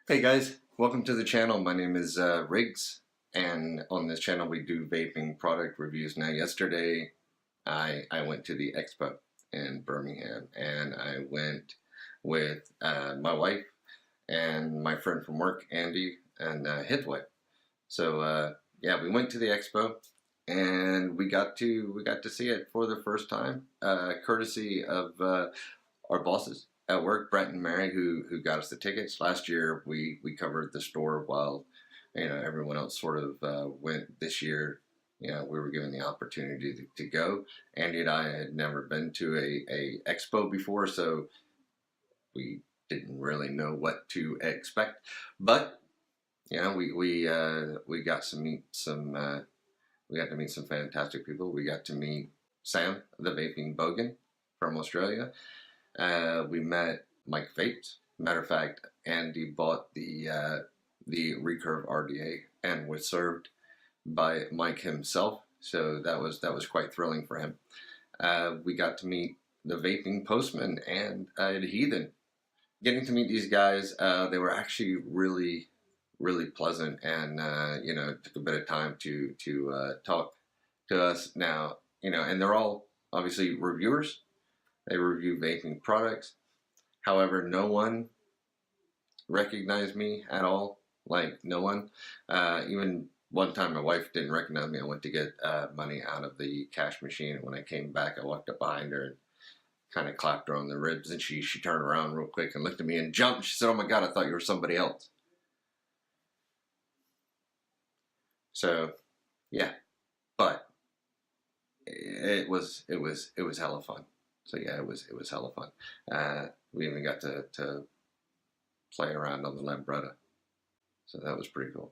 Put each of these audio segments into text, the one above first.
Hey guys, welcome to the channel. My name is Riggs, and on this channel we do vaping product reviews. Now yesterday I went to the expo in Birmingham, and I went with my wife and my friend from work, Andy, and his wife. So yeah, we went to the expo and we got to see it for the first time, courtesy of our bosses at work, Brent and Mary, who got us the tickets. Last year we covered the store while everyone else sort of went. This year, we were given the opportunity to go. Andy and I had never been to a expo before, so we didn't really know what to expect. But we got to meet some fantastic people. We got to meet Sam, the vaping bogan from Australia. We met Mike Vape. Matter of fact, Andy bought the Recurve RDA and was served by Mike himself, so that was quite thrilling for him. We got to meet the vaping postman and the heathen. Getting to meet these guys, they were actually really pleasant, and it took a bit of time to talk to us. Now, and they're all obviously reviewers. They review vaping products. However, no one recognized me at all. Like, no one. Even one time my wife didn't recognize me. I went to get money out of the cash machine, and when I came back, I walked up behind her and kind of clapped her on the ribs, and she turned around real quick and looked at me and jumped. She said, "Oh my God, I thought you were somebody else." So, yeah, but it was hella fun. So yeah, it was hella fun. We even got to play around on the Lambretta, so that was pretty cool.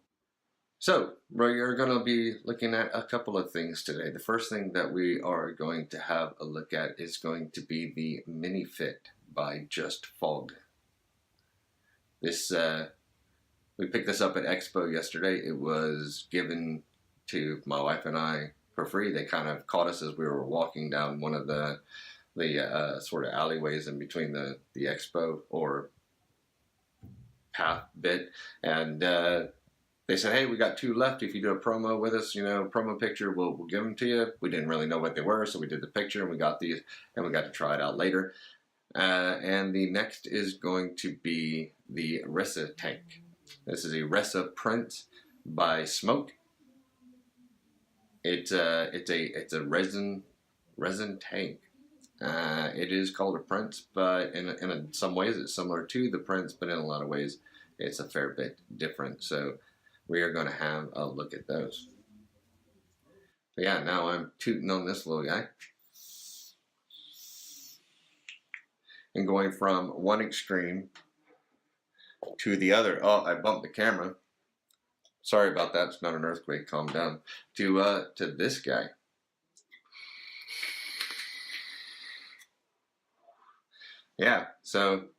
So we're going to be looking at a couple of things today. The first thing that we are going to have a look at is going to be the Minifit by JustFog. This we picked this up at Expo yesterday. It was given to my wife and I for free. They kind of caught us as we were walking down one of the sort of alleyways in between the expo or path bit, and they said, "Hey, we got 2 left. If you do a promo with us, promo picture, we'll give them to you." We didn't really know what they were, so we did the picture and we got these, and we got to try it out later. And the next is going to be the Resa tank. This is a Resa Prince by Smok. It's a resin tank. It is called a Prince, but in some ways it's similar to the Prince, but in a lot of ways it's a fair bit different. So we are going to have a look at those. But yeah, now I'm tooting on this little guy and going from one extreme to the other. Oh, I bumped the camera. Sorry about that. It's not an earthquake. Calm down. To this guy. Yeah, so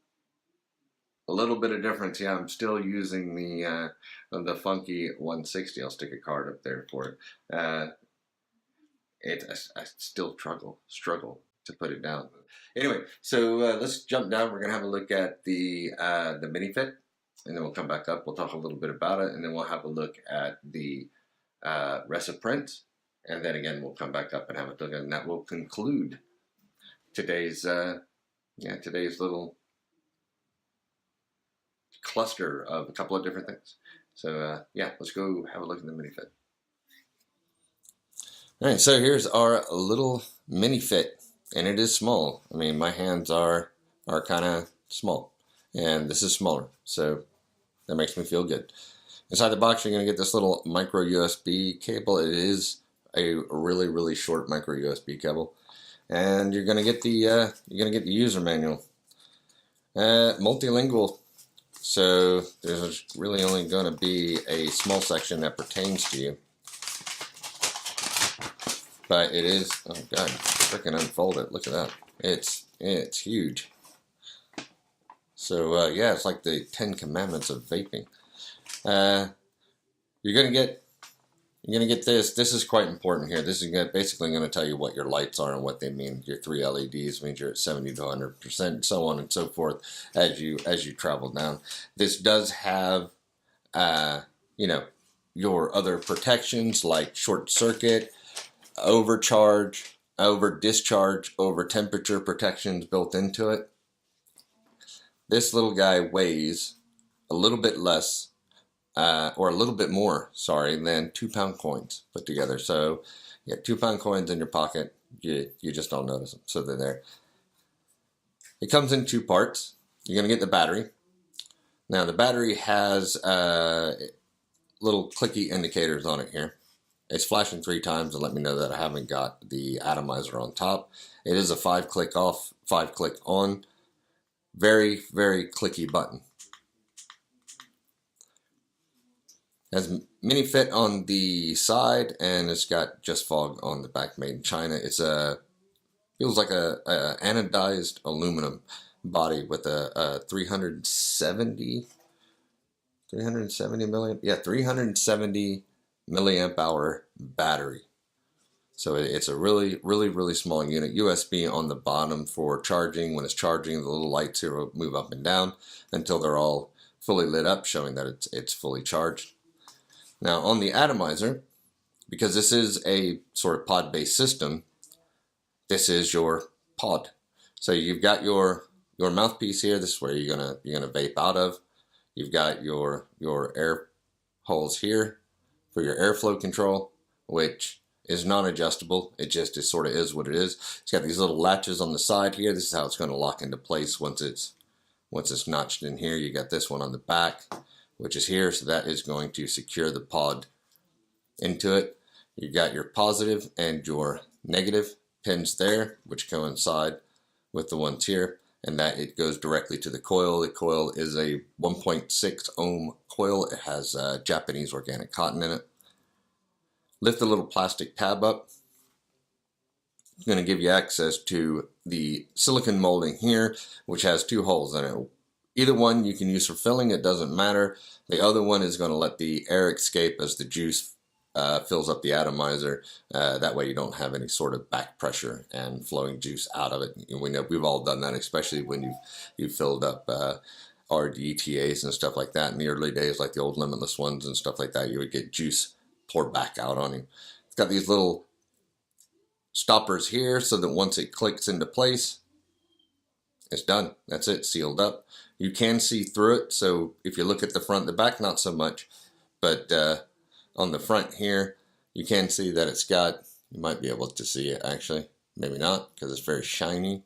a little bit of difference. Yeah, I'm still using the funky 160. I'll stick a card up there for it. I still struggle to put it down. Anyway, so let's jump down. We're gonna have a look at the Minifit, and then we'll come back up. We'll talk a little bit about it, and then we'll have a look at the Resa Prince, and then again we'll come back up and have a look, and that will conclude today's little cluster of a couple of different things. So yeah, let's go have a look at the Minifit. All right, so here's our little Minifit, and it is small. I mean, my hands are kind of small, and this is smaller, so that makes me feel good. Inside the box, you're going to get this little micro USB cable. It is a really short micro USB cable, and you're going to get the user manual. Multilingual, so there's really only going to be a small section that pertains to you. But it is, oh God, freaking unfold it. Look at that. It's huge. So yeah, it's like the 10 Commandments of vaping. You're going to get You're going to get this. This is quite important here. This is basically going to tell you what your lights are and what they mean. Your 3 LEDs means you're at 70 to 100%, so on and so forth as you travel down. This does have, you know, your other protections like short circuit, overcharge, over discharge, over temperature protections built into it. This little guy weighs a little bit less, or a little bit more, sorry, than 2-pound coins put together. So you have 2-pound coins in your pocket, you just don't notice them. So they're there. It comes in 2 parts. You're going to get the battery. Now the battery has little clicky indicators on it here. It's flashing 3 times to let me know that I haven't got the atomizer on top. It is a 5-click off, 5-click on. Very, very clicky button. Has Minifit on the side, and it's got JustFog on the back, made in China. It's feels like a anodized aluminum body with a 370 milliamp hour battery. So it's a really, really, really small unit. USB on the bottom for charging. When it's charging, the little lights here will move up and down until they're all fully lit up, showing that it's fully charged. Now on the atomizer, because this is a sort of pod-based system, this is your pod. So you've got your mouthpiece here. This is where you're gonna vape out of. You've got your air holes here for your airflow control, which is non-adjustable. It sort of is what it is. It's got these little latches on the side here. This is how it's going to lock into place once it's notched in here. You got this one on the back, which is here, so that is going to secure the pod into it. You got your positive and your negative pins there, which coincide with the ones here, and that it goes directly to the coil. The coil is a 1.6 ohm coil. It has Japanese organic cotton in it. Lift the little plastic tab up. It's going to give you access to the silicone molding here, which has 2 holes in it. Either one you can use for filling, it doesn't matter. The other one is going to let the air escape as the juice fills up the atomizer. That way you don't have any sort of back pressure and flowing juice out of it. We know we've all done that, especially when you've filled up RDTAs and stuff like that in the early days, like the old limitless ones and stuff like that. You would get juice poured back out on you. It's got these little stoppers here so that once it clicks into place, it's done. That's it, sealed up. You can see through it, so if you look at the front, the back not so much, but on the front here, you can see that it's got, you might be able to see it actually, maybe not because it's very shiny,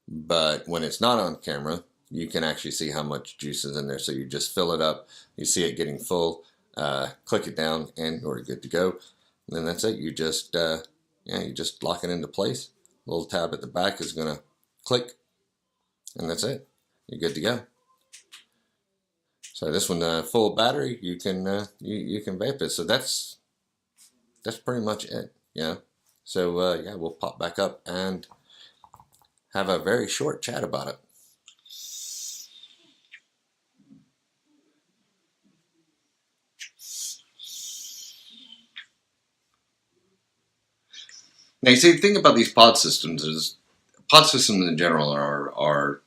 but when it's not on camera, you can actually see how much juice is in there. So you just fill it up, you see it getting full, click it down, and you're good to go. And then that's it. You just you just lock it into place. The little tab at the back is gonna click, and that's it. You're good to go. So this one, full battery, you can you can vape it. So that's pretty much it. Yeah. So yeah, we'll pop back up and have a very short chat about it. Now, you see, the thing about these pod systems is, pod systems in general are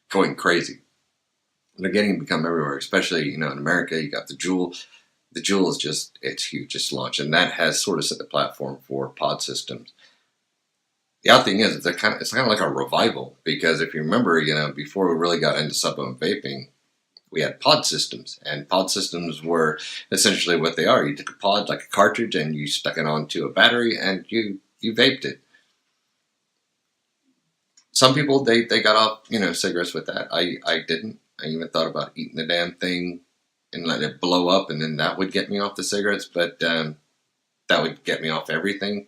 going crazy. They're getting to become everywhere, especially, in America. You got the Juul. The Juul is just, it's huge, just launched, and that has sort of set the platform for pod systems. The odd thing is, it's kind of like a revival, because if you remember, before we really got into sub-ohm vaping, we had pod systems, and pod systems were essentially what they are. You took a pod, like a cartridge, and you stuck it onto a battery, and you vaped it. Some people, they got off, cigarettes with that. I didn't. I even thought about eating the damn thing and letting it blow up, and then that would get me off the cigarettes, but that would get me off everything.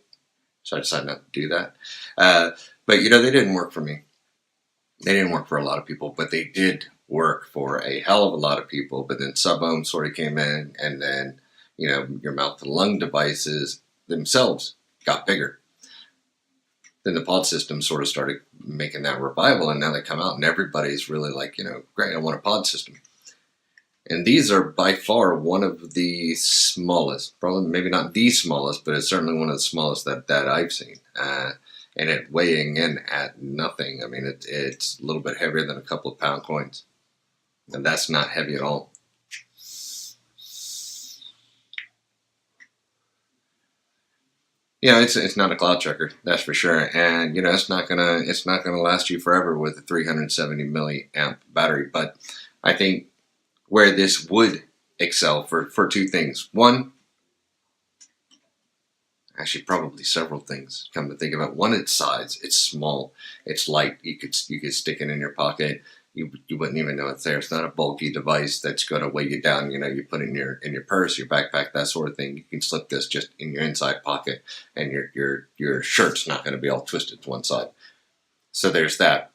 So I decided not to do that. But, they didn't work for me. They didn't work for a lot of people, but they did work for a hell of a lot of people. But then sub-ohm sort of came in, and then, your mouth-to-lung devices themselves got bigger. Then the pod system sort of started making that revival, and now they come out, and everybody's really like, great, I want a pod system. And these are by far one of the smallest, probably maybe not the smallest, but it's certainly one of the smallest that I've seen. And it weighing in at nothing. I mean, it's a little bit heavier than a couple of pound coins. And that's not heavy at all. It's not a cloud checker, that's for sure. And it's not gonna last you forever with a 370 milliamp battery. But I think where this would excel for two things. One, actually probably several things, come to think of it. One, its size. It's small, it's light. You could stick it in your pocket. You wouldn't even know it's there. It's not a bulky device that's going to weigh you down. You put it in your purse, your backpack, that sort of thing. You can slip this just in your inside pocket, and your shirt's not going to be all twisted to one side. So there's that.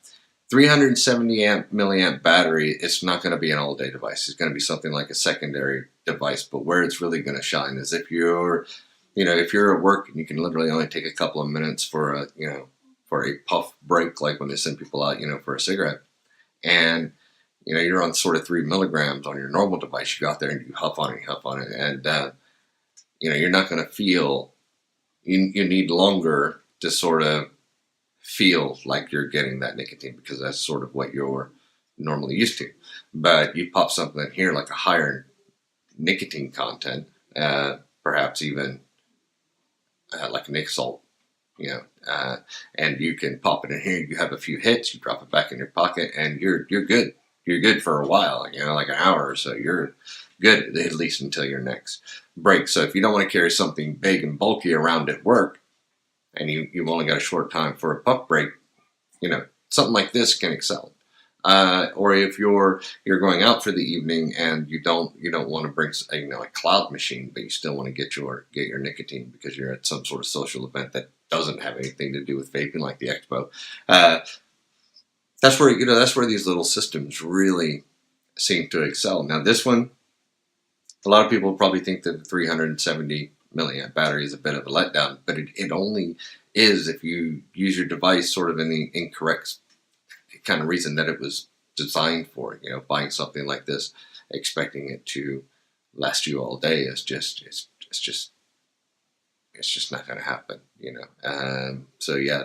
370 milliamp battery. It's not going to be an all-day device. It's going to be something like a secondary device. But where it's really going to shine is if you're at work and you can literally only take a couple of minutes for a puff break, like when they send people out, for a cigarette. And you're on sort of 3 milligrams on your normal device. You go out there and you huff on it, and you're not going to feel. You need longer to sort of feel like you're getting that nicotine, because that's sort of what you're normally used to. But you pop something in here like a higher nicotine content, perhaps even like a Nick Salt. And you can pop it in here. You have a few hits, you drop it back in your pocket, and you're good. You're good for a while, like an hour or so. You're good at least until your next break. So if you don't want to carry something big and bulky around at work, and you've only got a short time for a puff break, something like this can excel. Or if you're going out for the evening and you don't want to bring a cloud machine, but you still want to get your nicotine because you're at some sort of social event that doesn't have anything to do with vaping, like the expo. That's where these little systems really seem to excel. Now this one, a lot of people probably think that the 370 milliamp battery is a bit of a letdown, but it only is if you use your device sort of in the incorrect kind of reason that it was designed for. Buying something like this, expecting it to last you all day is just not going to happen. So yeah,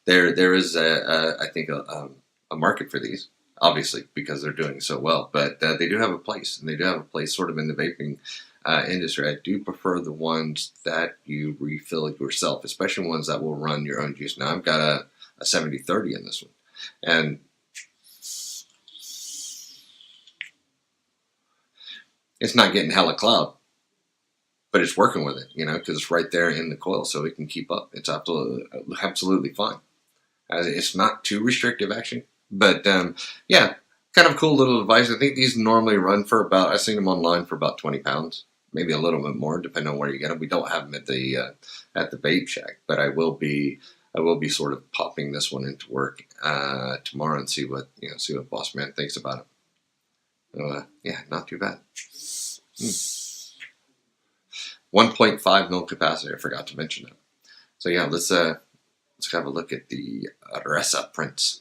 there is I think a market for these, obviously, because they're doing so well. But they do have a place, and they do have a place sort of in the vaping industry. I do prefer the ones that you refill yourself, especially ones that will run your own juice. Now I've got a 70-30 in this one, and it's not getting hella cloud, but it's working with it, because it's right there in the coil, so it can keep up. It's absolutely fine. It's not too restrictive, actually, but yeah, kind of cool little device. I think these normally run for about, I've seen them online for about 20 pounds, maybe a little bit more, depending on where you get them. We don't have them at the Vape Shack, but I will be sort of popping this one into work tomorrow and see what Boss Man thinks about it. Yeah, not too bad. 1.5 mil capacity. I forgot to mention that. So yeah, let's have a look at the Resa Prince.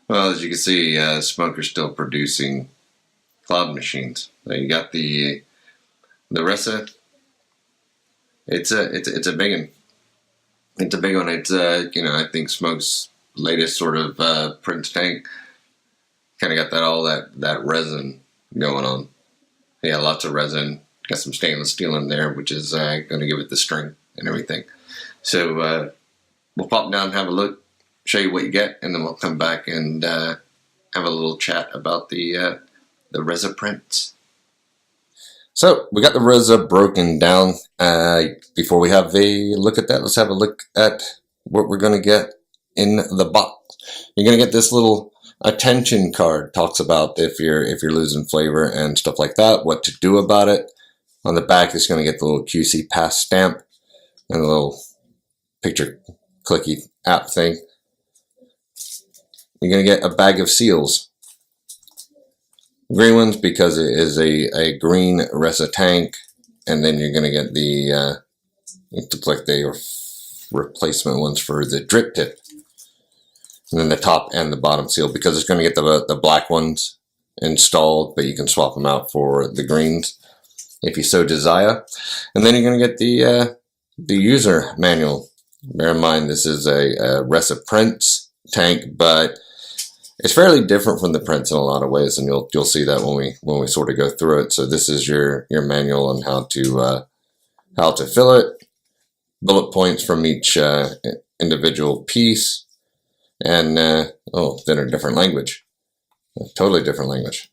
Well, as you can see, Smoker's still producing cloud machines. You got the Resa. It's a big one. It's a big one. It's I think Smoke's latest sort of Prince tank kind of got all that resin going on. Yeah, lots of resin. Got some stainless steel in there, which is going to give it the strength and everything. So we'll pop down and have a look, show you what you get, and then we'll come back and have a little chat about the Resa Prince. So we got the Resa broken down. Before we have a look at that, let's have a look at what we're going to get in the box. You're going to get this little attention card. Talks about if you're losing flavor and stuff like that, what to do about it. On the back, it's going to get the little QC pass stamp and a little picture clicky app thing. You're going to get a bag of seals. Green ones because it is a green Resa tank, and then you're going to get the it looks like they are replacement ones for the drip tip. and then the top and the bottom seal, because it's going to get the black ones installed, but you can swap them out for the greens if you so desire. And then you're going to get the user manual. Bear in mind, this is a Resa Prince tank, but it's fairly different from the Prince in a lot of ways, and you'll see that when we sort of go through it. So this is your manual on how to fill it, bullet points from each individual piece, and then a different language, a totally different language.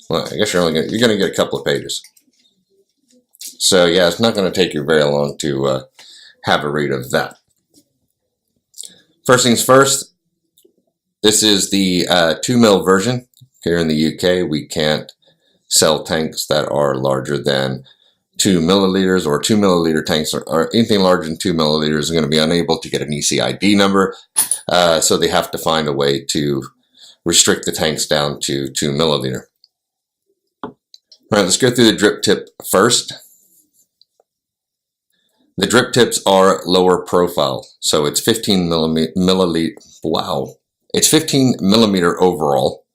Well, I guess you're going to get a couple of pages. So yeah, it's not going to take you very long to have a read of that. First things first, this is the 2 mil version. Here in the UK, we can't sell tanks that are larger than 2 milliliters, or 2 milliliter tanks, or anything larger than 2 milliliters are going to be unable to get an ECID number. So they have to find a way to restrict the tanks down to 2 milliliter. All right, let's go through the drip tip first. The drip tips are lower profile, so it's 15 milliliter. Wow, it's 15 millimeter overall,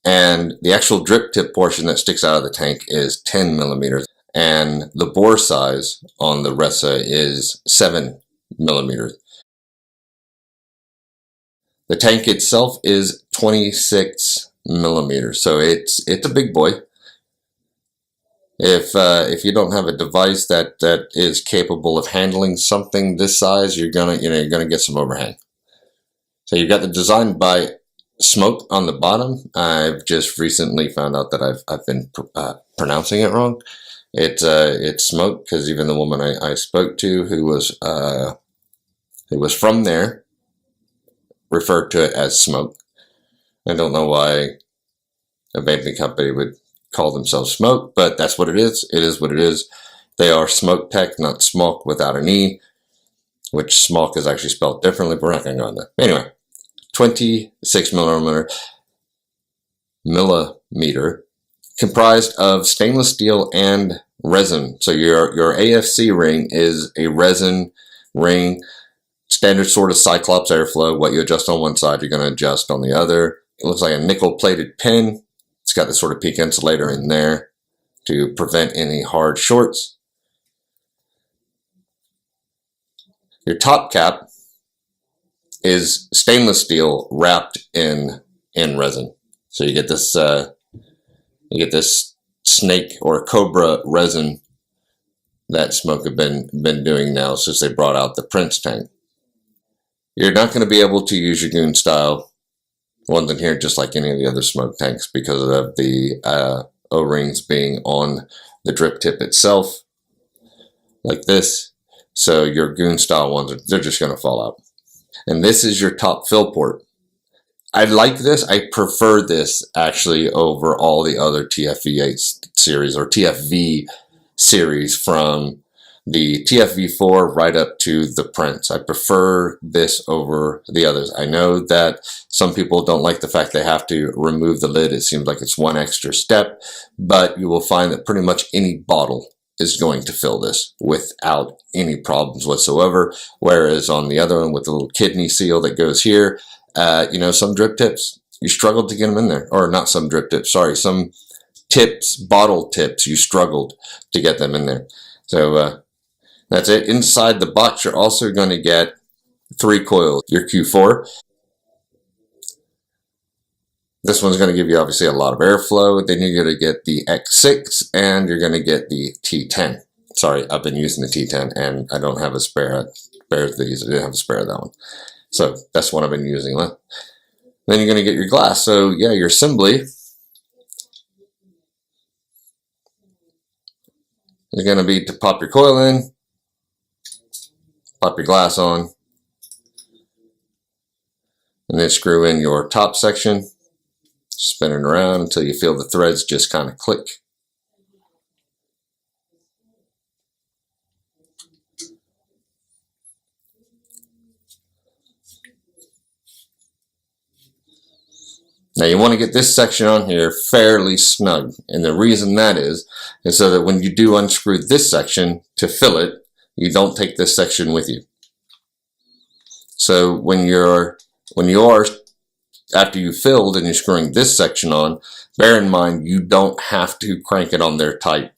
and the actual drip tip portion that sticks out of the tank is 10 millimeters, and the bore size on the Resa is 7 millimeters. The tank itself is 26 millimeters, so it's a big boy. If you don't have a device that is capable of handling something this size, you're gonna get some overhang. So you've got the design by Smok on the bottom. I've just recently found out that I've been pronouncing it wrong. It's Smok, because even the woman I spoke to who was from there referred to it as Smok. I don't know why a vaping company would call themselves Smok, but that's what it is. It is what it is. They are Smok Tech, not Smok without an E, which Smok is actually spelled differently, but we're not going to go on that. Anyway, 26 millimeter, comprised of stainless steel and resin. So your AFC ring is a resin ring, standard sort of Cyclops airflow. What you adjust on one side, you're going to adjust on the other. It looks like a nickel-plated pin. It's got this sort of peak insulator in there to prevent any hard shorts. Your top cap is stainless steel wrapped in resin. So you get this snake or cobra resin that Smok have been doing now since they brought out the Prince tank. You're not going to be able to use your goon style ones in here just like any of the other Smok tanks because of the O-rings being on the drip tip itself, like this. So your goon style ones, they're just going to fall out. And this is your top fill port. I like this. I prefer this actually over all the other TFV8 series or TFV series from the TFV4 right up to the Prince. I prefer this over the others. I know that some people don't like the fact they have to remove the lid. It seems like it's one extra step, but you will find that pretty much any bottle is going to fill this without any problems whatsoever. Whereas on the other one with the little kidney seal that goes here, some drip tips, you struggled to get them in there. Or not some drip tips, sorry, some tips, bottle tips, you struggled to get them in there. So that's it. Inside the box, you're also going to get 3 coils. Your Q4. This one's going to give you obviously a lot of airflow. Then you're going to get the X6 and you're going to get the T10. Sorry, I've been using the T10 and I don't have a spare. Spares these. I didn't have a spare of that one. So that's what I've been using. Then you're going to get your glass. So yeah, your assembly is going to be to pop your coil in, pop your glass on, and then screw in your top section. Spin it around until you feel the threads just kind of click. Now you want to get this section on here fairly snug, and the reason that is so that when you do unscrew this section to fill it, you don't take this section with you. So when you're when you are, after you filled and you're screwing this section on, bear in mind you don't have to crank it on there tight.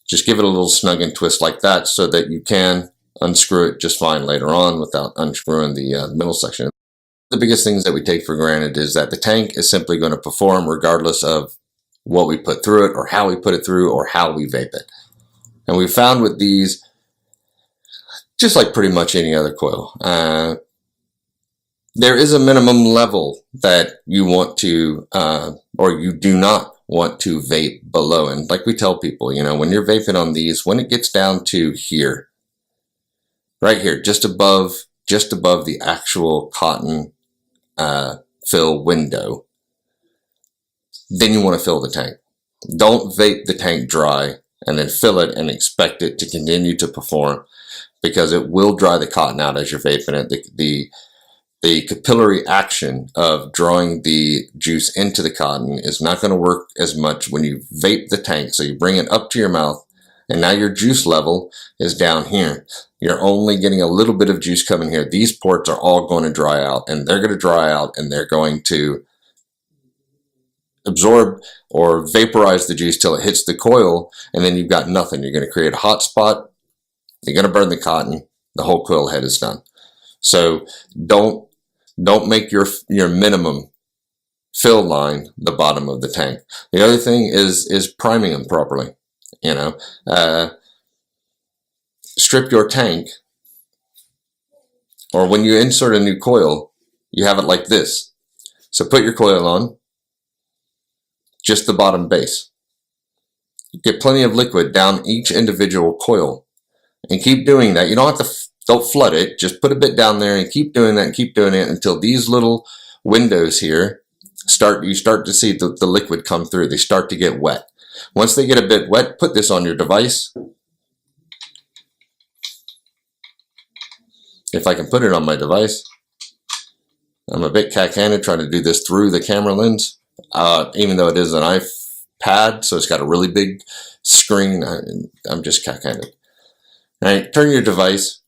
Just give it a little snug and twist like that so that you can unscrew it just fine later on without unscrewing the middle section. The biggest things that we take for granted is that the tank is simply going to perform regardless of what we put through it or how we put it through or how we vape it. And we found with these, just like pretty much any other coil, there is a minimum level that you want to, or you do not want to vape below. And like we tell people, you know, when you're vaping on these, when it gets down to here, right here, just above the actual cotton fill window, then you want to fill the tank. Don't vape the tank dry and then fill it and expect it to continue to perform, because it will dry the cotton out as you're vaping it. The capillary action of drawing the juice into the cotton is not going to work as much when you vape the tank. So you bring it up to your mouth, and now your juice level is down here. You're only getting a little bit of juice coming here. These ports are all going to dry out, and they're going to dry out, and they're going to absorb or vaporize the juice till it hits the coil, and then you've got nothing. You're going to create a hot spot. You're going to burn the cotton. The whole coil head is done. So don't make your minimum fill line the bottom of the tank. The other thing is priming them properly. You know, strip your tank, or when you insert a new coil, you have it like this. So put your coil on, just the bottom base. Get plenty of liquid down each individual coil, and keep doing that. You don't have to. Don't flood it. Just put a bit down there and keep doing that and keep doing it until these little windows here you start to see the liquid come through. They start to get wet. Once they get a bit wet, put this on your device. If I can put it on my device. I'm a bit cack-handed trying to do this through the camera lens, even though it is an iPad, so it's got a really big screen. I'm just cack-handed. All right, turn your device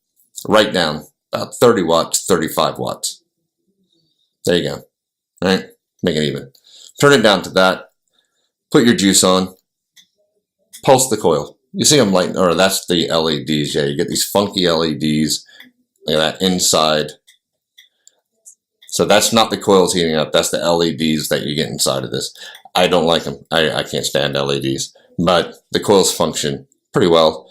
right down, about 30 watts, 35 watts. There you go. All right, make it even. Turn it down to that. Put your juice on. Pulse the coil. You see them lighting, or that's the LEDs. Yeah, you get these funky LEDs. Look at that inside. So that's not the coils heating up. That's the LEDs that you get inside of this. I don't like them. I can't stand LEDs. But the coils function pretty well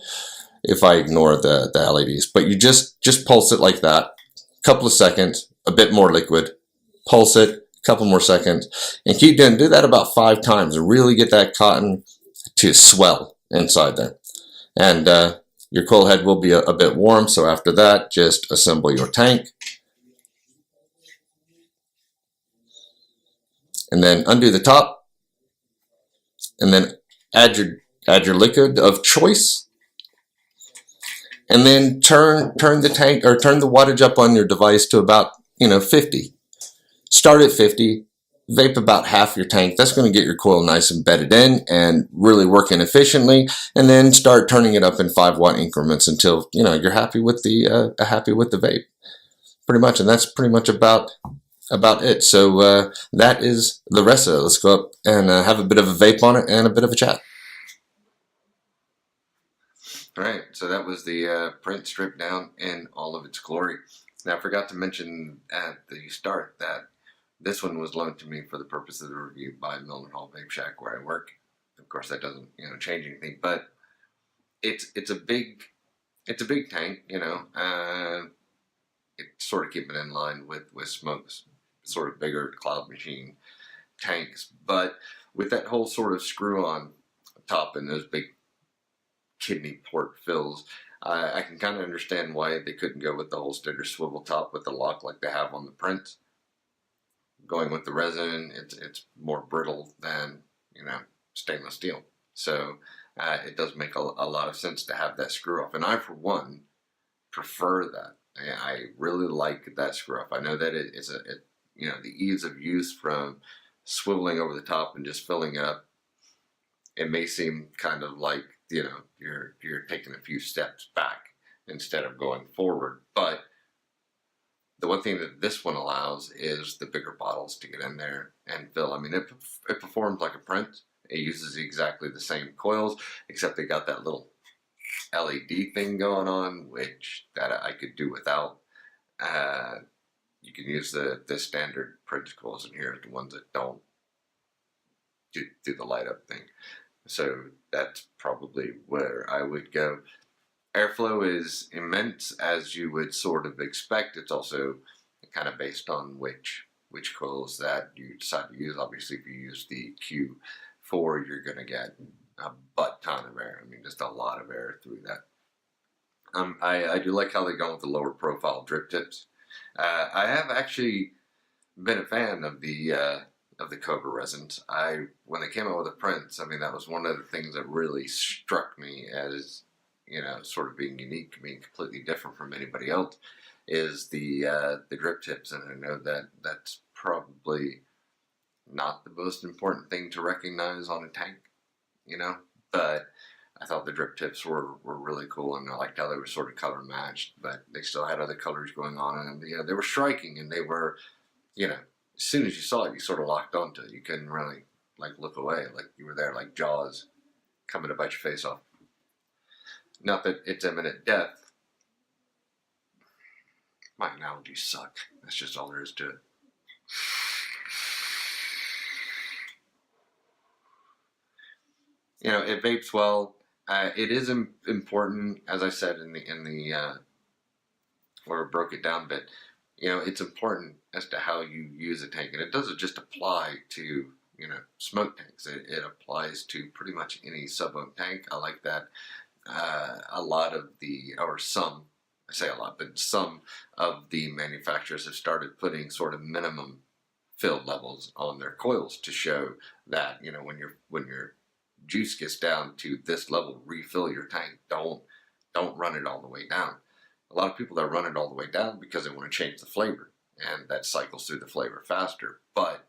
if I ignore the LEDs. But you just pulse it like that. A couple of seconds. A bit more liquid. Pulse it. A couple more seconds. And keep doing. Do that about 5 times. And really get that cotton to swell inside there. And your coil head will be a bit warm. So after that, just assemble your tank. And then undo the top, and then add your liquid of choice, and then turn the tank, or turn the wattage up on your device to about 50. Start at 50, vape about half your tank. That's going to get your coil nice and bedded in and really working efficiently. And then start turning it up in 5-watt increments until you're happy with the vape, pretty much. And that's pretty much about it. So that is the rest of it. Let's go up and have a bit of a vape on it and a bit of a chat. All right, so that was the Prince stripped down in all of its glory. Now, I forgot to mention at the start that this one was loaned to me for the purpose of the review by Mildenhall Vape Shack, where I work. Of course, that doesn't change anything, but it's a big tank. It's sort of keeping in line with Smok's sort of bigger Cloud Machine tanks, but with that whole sort of screw-on top and those big kidney port fills, I can kind of understand why they couldn't go with the whole standard swivel top with the lock like they have on the Prince. Going with the resin, it's more brittle than stainless steel, so it does make a lot of sense to have that screw off, and I for one prefer that. I really like that screw off. I know that it's the ease of use from swiveling over the top and just filling it up. It may seem kind of like you're taking a few steps back instead of going forward, but The one thing that this one allows is the bigger bottles to get in there and fill. I mean, it performs like a Prince. It uses exactly the same coils, except they got that little LED thing going on, which that I could do without. You can use the standard Prince coils in here, the ones that don't do the light up thing. So that's probably where I would go. Airflow is immense, as you would sort of expect. It's also kind of based on which coils that you decide to use. Obviously, if you use the Q4, you're going to get a butt ton of air. I mean, just a lot of air through that. I do like how they go with the lower profile drip tips. I have actually been a fan of the Cobra resins. When they came out with the Prince, I mean, that was one of the things that really struck me as, you know, sort of being unique, being completely different from anybody else, is the drip tips. And I know that that's probably not the most important thing to recognize on a tank, you know, but I thought the drip tips were really cool, and I liked how they were sort of color matched, but they still had other colors going on, and you know, they were striking, and they were, you know, as soon as you saw it, you sort of locked onto it. You couldn't really like look away, like you were there, like Jaws coming to bite your face off. Not that it's imminent death. My analogies suck. That's just all there is to it. You know, it vapes well. It is important, as I said in the where I broke it down a bit. You know, it's important as to how you use a tank, and it doesn't just apply to, you know, smoke tanks. It applies to pretty much any sub-ohm tank. I like that. A lot of some, I say a lot, but some of the manufacturers have started putting sort of minimum fill levels on their coils to show that, you know, when your juice gets down to this level, refill your tank. Don't run it all the way down. A lot of people that run it all the way down because they want to change the flavor, and that cycles through the flavor faster. But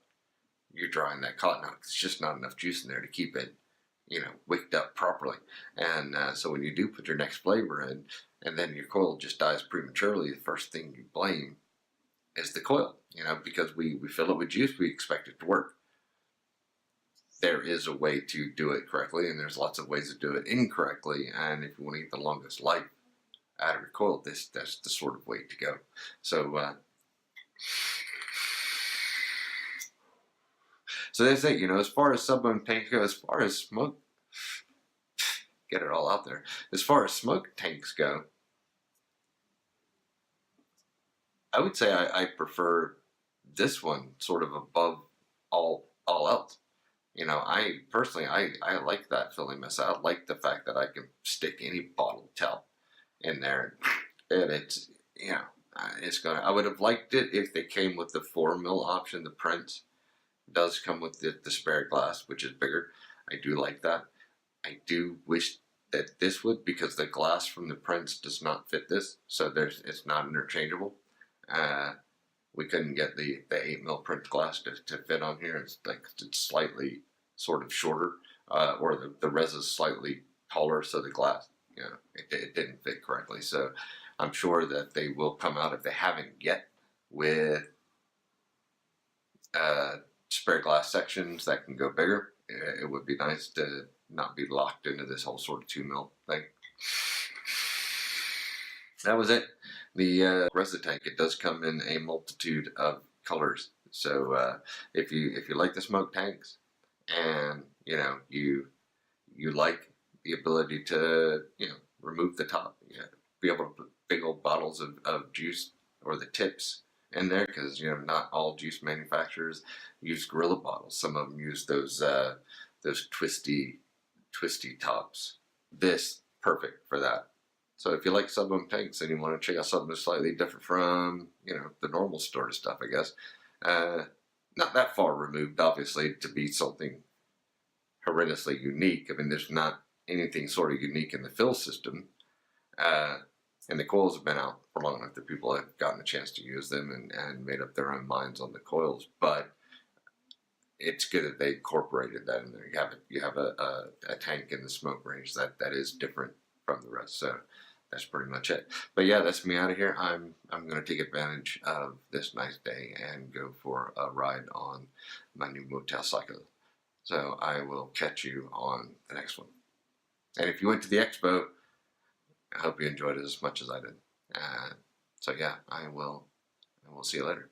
you're drying that cotton out. It's just not enough juice in there to keep it, you know, wicked up properly. And so when you do put your next flavor in, and then your coil just dies prematurely, the first thing you blame is the coil. You know, because we fill it with juice, we expect it to work. There is a way to do it correctly, and there's lots of ways to do it incorrectly. And if you want to get the longest life out of your coil, that's the sort of way to go. So, so that's it. You know, as far as sub-ohm tanks go, as far as smoke, get it all out there. As far as smoke tanks go, I would say I prefer this one sort of above all else. You know, I personally, I like that filling method. I like the fact that I can stick any bottle top in there, and it's, you know, it's gonna. I would have liked it if they came with the 4 mil option. The Prince does come with the spare glass, which is bigger. I do like that. I do wish that this would, because the glass from the Prince does not fit this, so it's not interchangeable. We couldn't get the 8 mil Prince glass to fit on here. It's like it's slightly sort of shorter, or the resin is slightly taller, so the glass, you know, it didn't fit correctly. So I'm sure that they will come out, if they haven't yet, with spare glass sections that can go bigger. It would be nice to not be locked into this whole sort of 2 mil thing. That was it. The rest of the tank, it does come in a multitude of colors. So if you like the smoke tanks, and you know you like the ability to, you know, remove the top, you know, be able to put big old bottles of juice or the tips in there, because, you know, not all juice manufacturers use Gorilla bottles. Some of them use those twisty tops. This perfect for that. So if you like sub-ohm tanks and you want to check out something slightly different from, you know, the normal sort of stuff, I guess, not that far removed, obviously, to be something horrendously unique. I mean, there's not anything sort of unique in the fill system, and the coils have been out for long enough that people have gotten a chance to use them and made up their own minds on the coils. But it's good that they incorporated that in there. You have a tank in the smoke range that is different from the rest. So that's pretty much it. But yeah, that's me out of here. I'm going to take advantage of this nice day and go for a ride on my new motel cycle. So I will catch you on the next one. And if you went to the expo, I hope you enjoyed it as much as I did. So yeah, I will see you later.